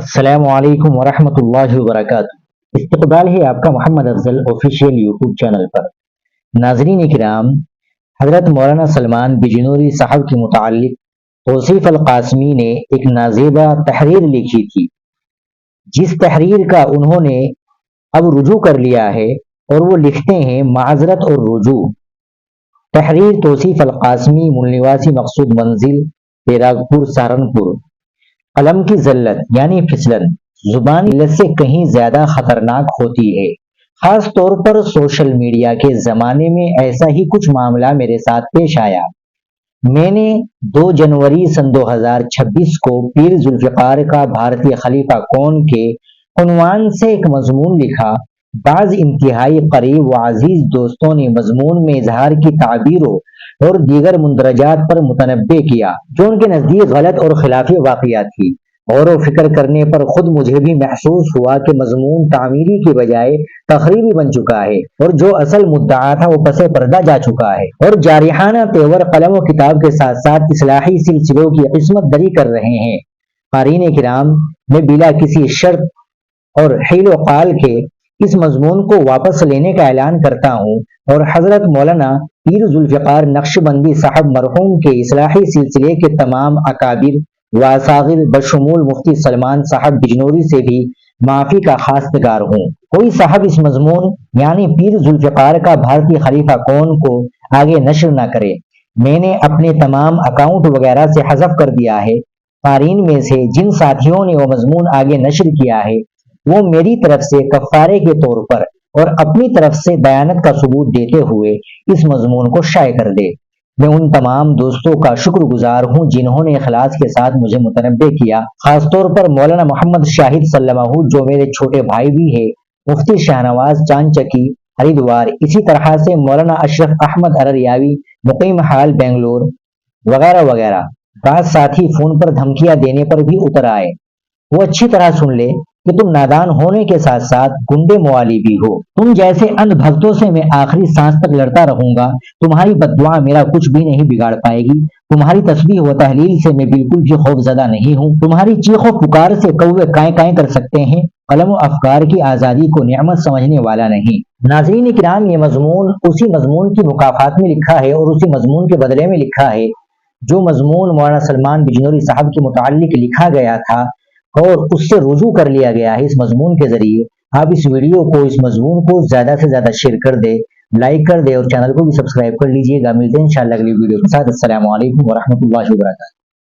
السلام علیکم ورحمۃ اللہ وبرکاتہ۔ استقبال ہے آپ کا محمد افضل آفیشیل یوٹیوب چینل پر۔ ناظرین کرام، حضرت مولانا سلمان بجنوری صاحب کے متعلق توصیف القاسمی نے ایک نازیبہ تحریر لکھی تھی، جس تحریر کا انہوں نے اب رجوع کر لیا ہے اور وہ لکھتے ہیں معذرت اور رجوع۔ تحریر توصیف القاسمی، ملنواسی مقصود منزل، پیراگپور سہارنپور۔ قلم کی ذلت یعنی پھسلن زبانی علت سے کہیں زیادہ خطرناک ہوتی ہے۔ خاص طور پر سوشل میڈیا کے زمانے میں ایسا ہی کچھ معاملہ میرے ساتھ پیش آیا۔ میں نے 2 جنوری سن 2026 کو پیر ذوالفقار کا بھارتی خلیفہ کون کے عنوان سے ایک مضمون لکھا۔ بعض انتہائی قریب و عزیز دوستوں نے مضمون میں اظہار کی تعبیروں اور دیگر مندرجات پر متنبع کیا جو ان کے نزدیک غلط اور خلافی واقعات تھی۔ غور و فکر کرنے پر خود مجھے بھی محسوس ہوا کہ مضمون تعمیری کی بجائے تخریبی بن چکا ہے اور جو اصل مدعا تھا وہ پس پردہ جا چکا ہے، اور جارحانہ تیور قلم و کتاب کے ساتھ ساتھ اصلاحی سلسلوں کی عصمت دری کر رہے ہیں۔ قارئین کرام، میں بلا کسی شرط اور حیل و قال کے اس مضمون کو واپس لینے کا اعلان کرتا ہوں اور حضرت مولانا پیر ذوالفقار نقشبندی صاحب مرحوم کے اصلاحی سلسلے کے تمام اکابر و اساغر بشمول مفتی سلمان صاحب بجنوری سے بھی معافی کا خواستگار ہوں۔ کوئی صاحب اس مضمون یعنی پیر ذوالفقار کا بھارتی خلیفہ کون کو آگے نشر نہ کرے۔ میں نے اپنے تمام اکاؤنٹ وغیرہ سے حذف کر دیا ہے۔ قارئین میں سے جن ساتھیوں نے وہ مضمون آگے نشر کیا ہے وہ میری طرف سے کفارے کے طور پر اور اپنی طرف سے دیانت کا ثبوت دیتے ہوئے اس مضمون کو شائع کر دے۔ میں ان تمام دوستوں کا شکر گزار ہوں جنہوں نے اخلاص کے ساتھ مجھے متنبع کیا، خاص طور پر مولانا محمد شاہد سلمہ جو میرے چھوٹے بھائی بھی ہے، مفتی شاہنواز چانچکی ہریدوار، اسی طرح سے مولانا اشرف احمد ارریاوی مقیم حال بنگلور وغیرہ وغیرہ۔ بعض ساتھی فون پر دھمکیاں دینے پر بھی اتر آئے۔ وہ اچھی طرح سن لے کہ تم نادان ہونے کے ساتھ ساتھ گنڈے موالی بھی ہو۔ تم جیسے اندھ بھگتوں سے میں آخری سانس تک لڑتا رہوں گا۔ تمہاری بددعا میرا کچھ بھی نہیں بگاڑ پائے گی۔ تمہاری تسبیح و تحلیل سے میں بالکل بھی خوف زدہ نہیں ہوں۔ تمہاری چیخ و پکار سے کوے کائیں کائیں کر سکتے ہیں۔ قلم و افکار کی آزادی کو نعمت سمجھنے والا نہیں۔ ناظرین کرام، یہ مضمون اسی مضمون کی مکافات میں لکھا ہے اور اسی مضمون کے بدلے میں لکھا ہے جو مضمون مولانا سلمان بجنوری صاحب کے متعلق لکھا گیا تھا اور اس سے رجوع کر لیا گیا ہے اس مضمون کے ذریعے۔ آپ اس ویڈیو کو، اس مضمون کو زیادہ سے زیادہ شیئر کر دے، لائک کر دے اور چینل کو بھی سبسکرائب کر لیجئے گا۔ ملتے ہیں انشاءاللہ اگلی ویڈیو کے ساتھ۔ السلام علیکم ورحمۃ اللہ وبرکاتہ۔